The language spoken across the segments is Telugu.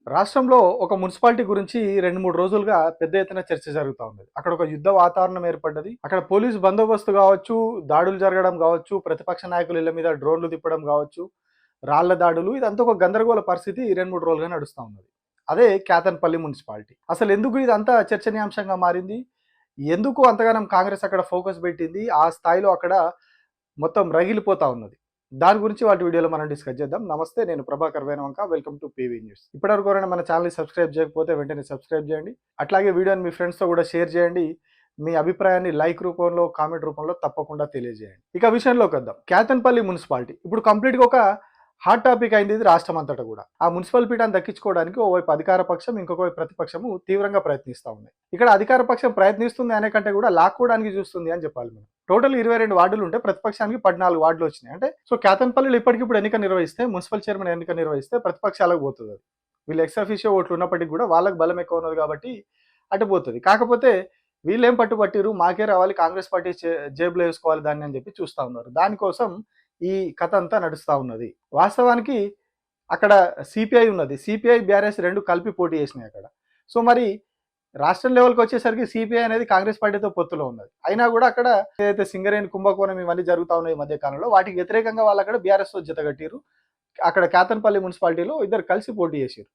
రాష్ట్రంలో ఒక మున్సిపాలిటీ గురించి 2, 3 రోజులుగా పెద్ద ఎత్తున చర్చ జరుగుతా ఉన్నది. అక్కడ ఒక యుద్ధ వాతావరణం ఏర్పడ్డది. అక్కడ పోలీసు బందోబస్తు గావచ్చు, దాడులు జరగడం గావచ్చు, ప్రతిపక్ష నాయకుల ఇళ్ల మీద డ్రోన్లు తిప్పడం గావచ్చు, రాళ్ల దాడులు ఇదంతా ఒక గందరగోళ పరిస్థితి 2, 3 రోజులుగా నడుస్తా ఉన్నది. అదే కేతన్పల్లి మున్సిపాలిటీ. అసలు ఎందుకు ఇదంతా చర్చనీయాంశంగా మారింది? ఎందుకు అంతగానం కాంగ్రెస్ అక్కడ ఫోకస్ పెట్టింది? ఆ స్థాయిలో అక్కడ మొత్తం రగిలిపోతా ఉన్నది. దాని గురించి వాటి వీడియోలో మనం డిస్కస్ చేద్దాం. నమస్తే, నేను Prabhakar Venavanka. Welcome to PV news. ఇప్పటివరకు ఎవరైనా మన ఛానల్ని సబ్స్క్రైబ్ చేయకపోతే వెంటనే సబ్స్క్రైబ్ చేయండి. అట్లాగే వీడియోని మీ ఫ్రెండ్స్తో కూడా షేర్ చేయండి. మీ అభిప్రాయాన్ని లైక్ రూపంలో, కామెంట్ రూపంలో తప్పకుండా తెలియజేయండి. ఇక విషయంలోకి వద్దాం. కేతన్పల్లి మున్సిపాలిటీ ఇప్పుడు కంప్లీట్గా ఒక హాట్ టాపిక్ అయింది ఇది రాష్ట్రం అంతటా కూడా. ఆ మున్సిపల్ పీఠాన్ని దక్కించుకోవడానికి ఓవైపు అధికార పక్షం, ఇంకొక వైపు ప్రతిపక్షము తీవ్రంగా ప్రయత్నిస్తూ ఉన్నాయి. ఇక్కడ అధికార పక్షం ప్రయత్నిస్తుంది అనే కంటే కూడా లాక్కోవడానికి చూస్తుంది అని చెప్పాలి మనం. టోటల్ 22 వార్డులు ఉంటే ప్రతిపక్షానికి 14 వార్డులు వచ్చినాయి. అంటే సో కేతన్పల్లిలో ఇప్పటికిప్పుడు ఎన్నిక నిర్వహిస్తే, మున్సిపల్ చైర్మన్ ఎన్నిక నిర్వహిస్తే ప్రతిపక్షాలకు పోతుంది. అది వీళ్ళు ఎక్స్-అఫీషియో ఓట్లు ఉన్నప్పటికీ కూడా వాళ్ళకి బలం ఎక్కువ ఉన్నది కాబట్టి అటు పోతుంది. కాకపోతే వీళ్ళేం పట్టుబట్టిరు, మాకే రావాలి, కాంగ్రెస్ పార్టీ జేబులో వేసుకోవాలి దాన్ని అని చెప్పి చూస్తూ ఉన్నారు. దానికోసం ఈ కథ అంతా నడుస్తూ ఉన్నది. వాస్తవానికి అక్కడ సిపిఐ ఉన్నది. సిపిఐ, బీఆర్ఎస్ రెండు కలిపి పోటీ చేసినాయి అక్కడ. సో మరి రాష్ట్ర లెవెల్కి వచ్చేసరికి సిపిఐ అనేది కాంగ్రెస్ పార్టీతో పొత్తులో ఉన్నది. అయినా కూడా అక్కడ ఏదైతే సింగరేణి, కుంభకోణం ఇవన్నీ జరుగుతూ ఉన్నాయి ఈ మధ్య కాలంలో, వాటికి వ్యతిరేకంగా వాళ్ళు అక్కడ బీఆర్ఎస్తో జతగట్టిరు. అక్కడ కేతన్పల్లి మున్సిపాలిటీలో ఇద్దరు కలిసి పోటీ చేసారు.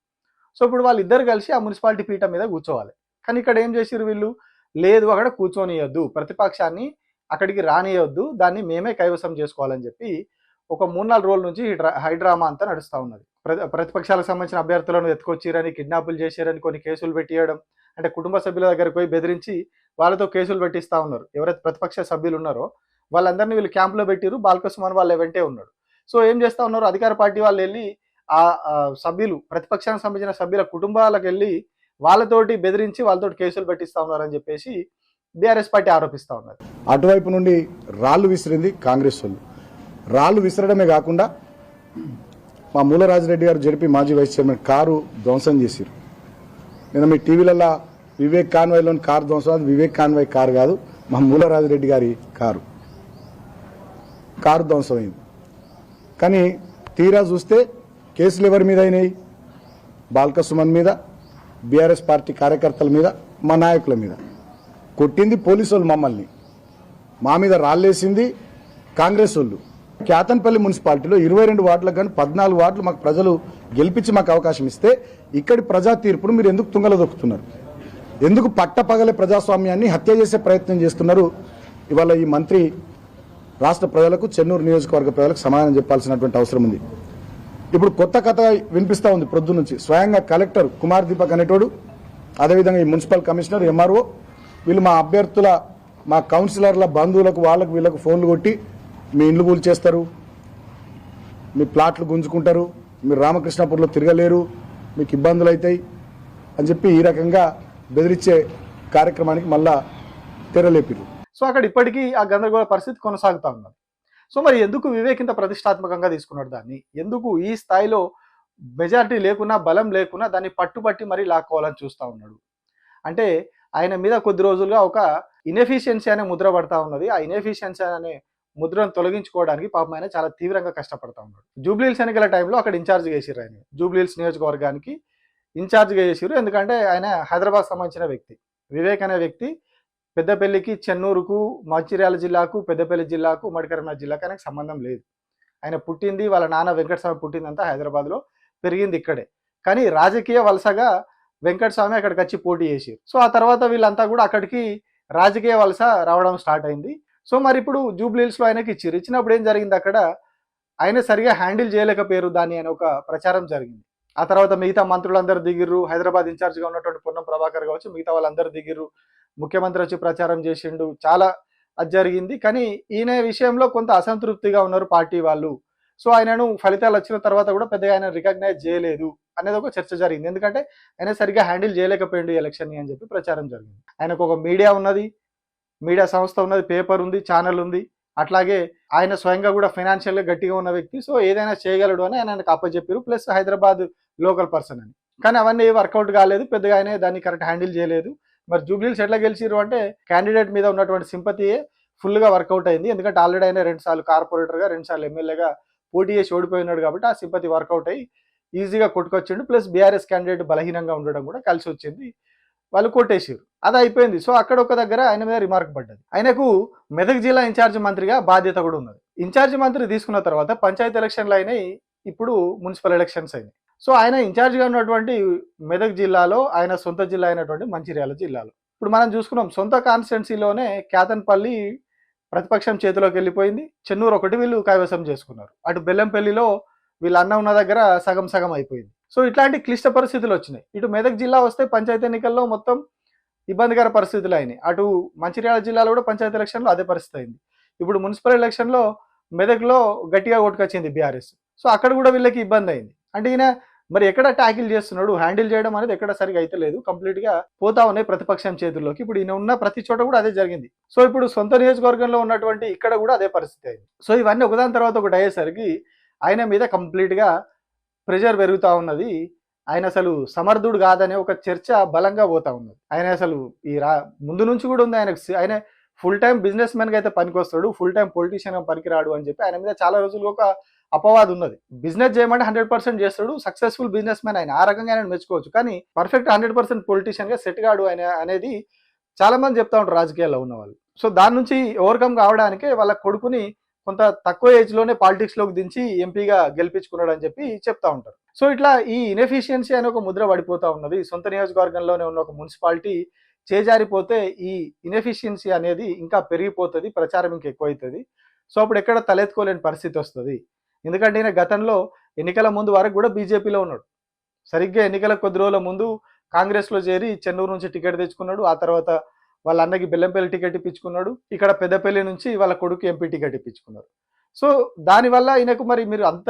సో ఇప్పుడు వాళ్ళిద్దరు కలిసి ఆ మున్సిపాలిటీ పీఠం మీద కూర్చోవాలి. కానీ ఇక్కడ ఏం చేసిరు వీళ్ళు? లేదు, అక్కడ కూర్చొనియొద్దు, ప్రతిపక్షాన్ని అక్కడికి రానియొద్దు, దాన్ని మేమే కైవసం చేసుకోవాలని చెప్పి ఒక 3-4 రోజుల నుంచి హైడ్రామా అంతా నడుస్తూ ఉన్నది. ప్రతిపక్షాలకు సంబంధించిన అభ్యర్థులను ఎత్తుకొచ్చిరని, కిడ్నాపులు చేశారని కొన్ని కేసులు పెట్టియడం, అంటే కుటుంబ సభ్యుల దగ్గరికి పోయి బెదిరించి వాళ్ళతో కేసులు పెట్టిస్తూ ఉన్నారు. ఎవరైతే ప్రతిపక్ష సభ్యులు ఉన్నారో వాళ్ళందరినీ వీళ్ళు క్యాంపులో పెట్టిరు. బాల్కసుమన్ వాళ్ళ వెంటే ఉన్నాడు. సో ఏం చేస్తూ ఉన్నారు, అధికార పార్టీ వాళ్ళు వెళ్ళి ఆ సభ్యులు, ప్రతిపక్షానికి సంబంధించిన సభ్యుల కుటుంబాలకు వెళ్ళి వాళ్ళతోటి బెదిరించి వాళ్ళతోటి కేసులు పెట్టిస్తూ ఉన్నారని చెప్పేసి బీఆర్ఎస్ పార్టీ ఆరోపిస్తూ ఉన్నారు. అటువైపు నుండి రాళ్లు విసిరింది కాంగ్రెస్ వాళ్ళు. రాళ్లు విసరడమే కాకుండా మా మూలరాజిరెడ్డి గారు జడిపి మాజీ వైస్ చైర్మన్ కారు ధ్వంసం చేశారు. నేను మీ టీవీలలో వివేక్ కాన్వాయ్లోని కారు ధ్వంసం, అది వివేక్ కాన్వాయ్ కారు కాదు, మా మూలరాజిరెడ్డి గారి కారు ధ్వంసమైంది. కానీ తీరా చూస్తే కేసులు ఎవరి మీద అయినాయి? బాల్కసుమన్ మీద, బీఆర్ఎస్ పార్టీ కార్యకర్తల మీద, మా నాయకుల మీద. కొట్టింది పోలీసు వాళ్ళు మమ్మల్ని, మా మీద రాళ్ళేసింది కాంగ్రెస్ వాళ్ళు. కేతన్పల్లి మున్సిపాలిటీలో 22 వార్డులకు కానీ 14 వార్డులు మాకు ప్రజలు గెలిపించి మాకు అవకాశం ఇస్తే ఇక్కడి ప్రజా తీర్పును మీరు ఎందుకు తుంగలో దొక్కుతున్నారు? ఎందుకు పట్టపగలే ప్రజాస్వామ్యాన్ని హత్య చేసే ప్రయత్నం చేస్తున్నారు? ఇవాళ ఈ మంత్రి రాష్ట్ర ప్రజలకు, చెన్నూరు నియోజకవర్గ ప్రజలకు సమాధానం చెప్పాల్సినటువంటి అవసరం ఉంది. ఇప్పుడు కొత్త కథ వినిపిస్తూ ఉంది ప్రొద్దు నుంచి. స్వయంగా కలెక్టర్ కుమార్ దీపక్ అనేటోడు, అదేవిధంగా ఈ మున్సిపల్ కమిషనర్, ఎంఆర్ఓ వీళ్ళు మా అభ్యర్థుల, మా కౌన్సిలర్ల బంధువులకు, వాళ్ళకు వీళ్ళకు ఫోన్లు కొట్టి మీ ఇండ్లు కూల్చేస్తారు, మీ ప్లాట్లు గుంజుకుంటారు, మీరు రామకృష్ణాపూర్లో తిరగలేరు, మీకు ఇబ్బందులు అవుతాయి అని చెప్పి ఈ రకంగా బెదిరించే కార్యక్రమానికి మళ్ళా తెరలేపిరు. సో అక్కడ ఇప్పటికీ ఆ గందరగోళ పరిస్థితి కొనసాగుతూ ఉన్నది. సో మరి ఎందుకు వివేక్ ఇంత ప్రతిష్టాత్మకంగా తీసుకున్నాడు దాన్ని? ఎందుకు ఈ స్థాయిలో మెజారిటీ లేకున్నా, బలం లేకున్నా దాన్ని పట్టుబట్టి మరీ లాక్కోవాలని చూస్తూ ఉన్నాడు? అంటే ఆయన మీద కొద్ది రోజులుగా ఒక ఇన్ఎఫిషియన్సీ అనే ముద్ర పడతా ఉన్నది. ఆ ఇన్ఎఫిషియన్సీ అనే ముద్రను తొలగించుకోవడానికి పాపం ఆయన చాలా తీవ్రంగా కష్టపడతా ఉన్నాడు. జూబ్లీహిల్స్ ఎన్నికల టైంలో అక్కడ ఇన్ఛార్జ్గా వేసిరు. ఆయన జూబ్లీహిల్స్ నియోజకవర్గానికి ఇన్ఛార్జ్గా వేసిరు. ఎందుకంటే ఆయన హైదరాబాద్ సంబంధించిన వ్యక్తి. వివేక్ అనే వ్యక్తి పెద్దపల్లికి, చెన్నూరుకు, మంచిర్యాల జిల్లాకు, పెద్దపల్లి జిల్లాకు, ఉమ్మడి కరీంనగర్ జిల్లాకు ఆయనకు సంబంధం లేదు. ఆయన పుట్టింది, వాళ్ళ నాన్న వెంకటస్వామి పుట్టిందంతా హైదరాబాద్లో, పెరిగింది ఇక్కడే. కానీ రాజకీయ వలసగా వెంకటస్వామి అక్కడికి వచ్చి పోటీ చేసారు. సో ఆ తర్వాత వీళ్ళంతా కూడా అక్కడికి రాజకీయ వలస రావడం స్టార్ట్ అయింది. సో మరి ఇప్పుడు జూబ్లీహిల్స్లో ఆయనకి ఇచ్చారు. ఇచ్చినప్పుడు ఏం జరిగింది, అక్కడ ఆయన సరిగా హ్యాండిల్ చేయలేకపోయారు దాన్ని అని ఒక ప్రచారం జరిగింది. ఆ తర్వాత మిగతా మంత్రులందరూ దిగిర్రు. హైదరాబాద్ ఇన్ఛార్జ్గా ఉన్నటువంటి పొన్నం ప్రభాకర్ కావచ్చు, మిగతా వాళ్ళందరూ దిగిర్రు. ముఖ్యమంత్రి వచ్చి ప్రచారం చేసిండు, చాలా అది జరిగింది. కానీ ఈయన విషయంలో కొంత అసంతృప్తిగా ఉన్నారు పార్టీ వాళ్ళు. సో ఆయనను ఫలితాలు వచ్చిన తర్వాత కూడా పెద్దగా ఆయన రికగ్నైజ్ చేయలేదు అనేది ఒక చర్చ జరిగింది. ఎందుకంటే ఆయన సరిగ్గా హ్యాండిల్ చేయలేకపోయిండు ఎలక్షన్ని అని చెప్పి ప్రచారం జరిగింది. ఆయనకు ఒక మీడియా ఉన్నది, మీడియా సంస్థ ఉన్నది, పేపర్ ఉంది, ఛానల్ ఉంది. అట్లాగే ఆయన స్వయంగా కూడా ఫైనాన్షియల్గా గట్టిగా ఉన్న వ్యక్తి. సో ఏదైనా చేయగలడు అని ఆయనకు అప్పచెప్పారు. ప్లస్ హైదరాబాద్ లోకల్ పర్సన్ అని. కానీ అవన్నీ వర్కౌట్ కాలేదు, పెద్దగా ఆయన దాన్ని కరెక్ట్ హ్యాండిల్ చేయలేదు. మరి జూబ్లీహిల్స్ ఎట్లా గెలిచిరు అంటే క్యాండిడేట్ మీద ఉన్నటువంటి సింపతియే ఫుల్గా వర్కౌట్ అయింది. ఎందుకంటే ఆల్రెడీ ఆయన 2 సార్లు కార్పొరేటర్గా, 2 సార్లు ఎమ్మెల్యేగా పోటీ చేసి ఓడిపోయినాడు కాబట్టి ఆ సింపతి వర్కౌట్ అయ్యి ఈజీగా కొట్టుకొచ్చిండు. ప్లస్ బీఆర్ఎస్ క్యాండిడేట్ బలహీనంగా ఉండడం కూడా కలిసి వచ్చింది. వాళ్ళు కొట్టేసారు. అది అయిపోయింది. సో అక్కడ ఒక దగ్గర ఆయన మీద రిమార్క్ పడ్డది. ఆయనకు మెదక్ జిల్లా ఇన్ఛార్జ్ మంత్రిగా బాధ్యత కూడా ఉన్నది. ఇన్ఛార్జ్ మంత్రి తీసుకున్న తర్వాత పంచాయతీ ఎలక్షన్లు అయినాయి, ఇప్పుడు మున్సిపల్ ఎలక్షన్స్ అయినాయి. సో ఆయన ఇన్ఛార్జ్గా ఉన్నటువంటి మెదక్ జిల్లాలో ఆయన సొంత జిల్లా అయినటువంటి మంచిర్యాల జిల్లాలో ఇప్పుడు మనం చూసుకున్నాం, సొంత కాన్స్టిట్యున్సీలోనే కేతన్పల్లి ప్రతిపక్షం చేతిలోకి వెళ్ళిపోయింది. చెన్నూరు ఒకటి వీళ్ళు కైవసం చేసుకున్నారు. అటు బెల్లంపల్లిలో వీళ్ళ అన్న ఉన్న దగ్గర సగం సగం అయిపోయింది. సో ఇట్లాంటి క్లిష్ట పరిస్థితులు వచ్చినాయి. ఇటు మెదక్ జిల్లా వస్తే పంచాయతీ ఎన్నికల్లో మొత్తం ఇబ్బందికర పరిస్థితులు అయినాయి. అటు మంచిర్యాల జిల్లాలో కూడా పంచాయతీ ఎలక్షన్లో అదే పరిస్థితి అయింది. ఇప్పుడు మున్సిపల్ ఎలక్షన్లో మెదక్లో గట్టిగా ఓటుకొచ్చింది బీఆర్ఎస్. సో అక్కడ కూడా వీళ్ళకి ఇబ్బంది అయింది. అంటే ఈయన మరి ఎక్కడ ట్యాకిల్ చేస్తున్నాడు, హ్యాండిల్ చేయడం అనేది ఎక్కడ సరిగా అయితే లేదు. కంప్లీట్ గా పోతా ఉన్నాయి ప్రతిపక్షం చేతుల్లోకి. ఇప్పుడు ఈయన ఉన్న ప్రతి చోట కూడా అదే జరిగింది. సో ఇప్పుడు సొంత నియోజకవర్గంలో ఉన్నటువంటి ఇక్కడ కూడా అదే పరిస్థితి అయింది. సో ఇవన్నీ ఒకదాని తర్వాత ఒకటి అయ్యేసరికి ఆయన మీద కంప్లీట్ గా ప్రెషర్ పెరుగుతా ఉన్నది. ఆయన అసలు సమర్థుడు కాదనే ఒక చర్చ బలంగా పోతా ఉన్నది. ఆయన అసలు ముందు నుంచి కూడా ఉంది ఆయన ఫుల్ టైం బిజినెస్ మ్యాన్ గా అయితే పనికొస్తాడు, ఫుల్ టైం పొలిటీషియన్ పనికిరాడు అని చెప్పి ఆయన మీద చాలా రోజులు ఒక అపవాదం ఉన్నది. బిజినెస్ చేయమంటే 100% చేస్తాడు, సక్సెస్ఫుల్ బిజినెస్ మ్యాన్ ఆయన, ఆ రకంగా ఆయన మెచ్చుకోవచ్చు. కానీ పర్ఫెక్ట్ 100% పొలిటీషియన్ గా సెట్ కాడు ఆయన అనేది చాలా మంది చెప్తా ఉంటారు రాజకీయాల్లో ఉన్న వాళ్ళు. సో దాని నుంచి ఓవర్కమ్ కావడానికే వాళ్ళ కొడుకుని కొంత తక్కువ ఏజ్ లోనే పాలిటిక్స్ లోకి దించి ఎంపీగా గెలిపించుకున్నాడు అని చెప్పి చెప్తా ఉంటారు. సో ఇట్లా ఈ ఇన్ఎఫిషియన్సీ అనే ఒక ముద్ర పడిపోతా ఉన్నది. సొంత నియోజకవర్గంలోనే ఉన్న ఒక మున్సిపాలిటీ చేజారిపోతే ఈ ఇన్ఎఫిషియన్సీ అనేది ఇంకా పెరిగిపోతుంది, ప్రచారం ఇంకా ఎక్కువైతుంది. సో అప్పుడు ఎక్కడ తలెత్తుకోలేని పరిస్థితి వస్తుంది. ఎందుకంటే ఈయన గతంలో ఎన్నికల ముందు వరకు కూడా బీజేపీలో ఉన్నాడు. సరిగ్గా ఎన్నికల కొద్ది రోజుల ముందు కాంగ్రెస్లో చేరి చెన్నూరు నుంచి టికెట్ తెచ్చుకున్నాడు. ఆ తర్వాత వాళ్ళ అన్నకి బెల్లంపల్లి టికెట్ ఇప్పించుకున్నాడు. ఇక్కడ పెద్దపల్లి నుంచి వాళ్ళ కొడుకు ఎంపీ టికెట్ ఇప్పించుకున్నారు. సో దానివల్ల ఈయనకు మరి మీరు అంత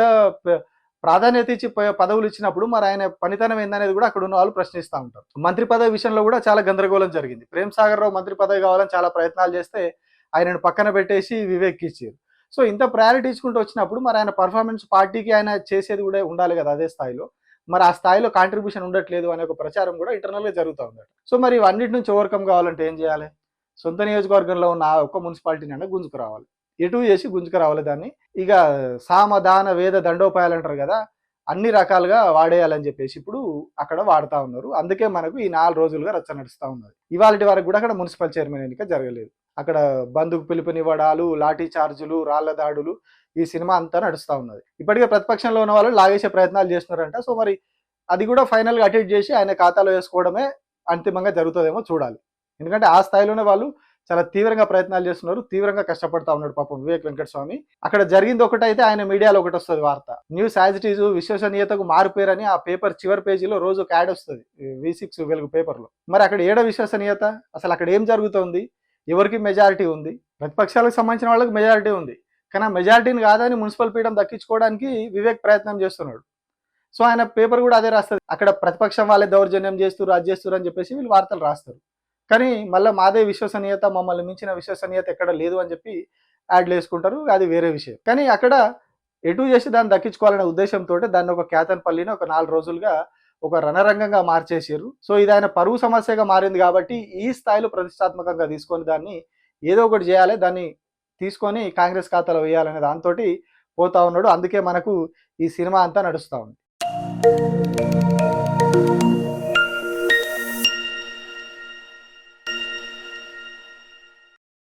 ప్రాధాన్యత ఇచ్చి పదవులు ఇచ్చినప్పుడు మరి ఆయన పనితనం ఏందనేది కూడా అక్కడ ఉన్న వాళ్ళు ప్రశ్నిస్తూ ఉంటారు. మంత్రి పదవి విషయంలో కూడా చాలా గందరగోళం జరిగింది. ప్రేమ్ సాగర్ రావు మంత్రి పదవి కావాలని చాలా ప్రయత్నాలు చేస్తే ఆయనను పక్కన పెట్టేసి వివేక్ ఇచ్చారు. సో ఇంత ప్రయారిటీ ఇచ్చుకుంటూ వచ్చినప్పుడు మరి ఆయన పర్ఫార్మెన్స్ పార్టీకి ఆయన చేసేది కూడా ఉండాలి కదా అదే స్థాయిలో. మరి ఆ స్థాయిలో కాంట్రిబ్యూషన్ ఉండట్లేదు అనే ఒక ప్రచారం కూడా ఇంటర్నల్గా జరుగుతూ ఉంది. సో మరి ఇవన్నిటి నుంచి ఓవర్కమ్ కావాలంటే ఏం చేయాలి? సొంత నియోజకవర్గంలో ఉన్న ఒక్క మున్సిపాలిటీని అయినా గుంజుకు రావాలి, ఎటు చేసి గుంజుకు రావాలి దాన్ని. ఇక సామధాన వేద దండోపాయాలు అంటారు కదా, అన్ని రకాలుగా వాడేయాలని చెప్పేసి ఇప్పుడు అక్కడ వాడుతూ ఉన్నారు. అందుకే మనకు ఈ 4 రోజులుగా రచ్చ నడుస్తూ ఉన్నది. ఇవాళ వరకు కూడా అక్కడ మున్సిపల్ చైర్మన్ ఎన్నిక జరగలేదు. అక్కడ బంధుకు పిలుపునివ్వడాలు, లాఠీ చార్జులు, రాళ్ల దాడులు, ఈ సినిమా అంతా నడుస్తూ ఉన్నది. ఇప్పటికే ప్రతిపక్షంలో ఉన్న వాళ్ళు లాగేసే ప్రయత్నాలు చేస్తున్నారంట. సో మరి అది కూడా ఫైనల్గా అటెండ్ చేసి ఆయన ఖాతాలో వేసుకోవడమే అంతిమంగా జరుగుతుందేమో చూడాలి. ఎందుకంటే ఆ స్థాయిలోనే వాళ్ళు చాలా తీవ్రంగా ప్రయత్నాలు చేస్తున్నారు, తీవ్రంగా కష్టపడతా ఉన్నాడు పాపం వివేక్ వెంకటస్వామి. అక్కడ జరిగింది ఒకటైతే ఆయన మీడియాలో ఒకటి వస్తుంది వార్త, న్యూస్ యాజ్ ఇట్ ఈజ్ విశ్వసనీయతకు మారిపోయారని ఆ పేపర్ చివరి పేజీలో రోజు ఒక యాడ్ వస్తుంది V6 వెలుగు పేపర్లో. మరి అక్కడ ఏడ విశ్వసనీయత? అసలు అక్కడ ఏం జరుగుతుంది? ఎవరికి మెజారిటీ ఉంది? ప్రతిపక్షాలకు సంబంధించిన వాళ్ళకి మెజారిటీ ఉంది, కానీ ఆ మెజారిటీని కాదని మున్సిపల్ పీఠం దక్కించుకోవడానికి వివేక్ ప్రయత్నం చేస్తున్నాడు. సో ఆయన పేపర్ కూడా అదే రాస్తుంది, అక్కడ ప్రతిపక్షం వాళ్ళే దౌర్జన్యం చేస్తారు, అది చేస్తారు అని చెప్పేసి వీళ్ళు వార్తలు రాస్తారు. కానీ మళ్ళీ మాదే విశ్వసనీయత, మమ్మల్ని మించిన విశ్వసనీయత ఎక్కడ లేదు అని చెప్పి యాడ్లు వేసుకుంటారు, అది వేరే విషయం. కానీ అక్కడ ఎటు చేసి దాన్ని దక్కించుకోవాలనే ఉద్దేశంతో దాన్ని ఒక కేతన్పల్లిని ఒక 4 రోజులుగా ఒక రణరంగంగా మార్చేసారు. సో ఇది ఆయన పరువు సమస్యగా మారింది కాబట్టి ఈ స్థాయిలో ప్రతిష్టాత్మకంగా తీసుకొని దాన్ని ఏదో ఒకటి చేయాలి, దాన్ని తీసుకొని కాంగ్రెస్ ఖాతాలో వేయాలనే దాంతో పోతా ఉన్నాడు. అందుకే మనకు ఈ సినిమా అంతా నడుస్తూ ఉంది.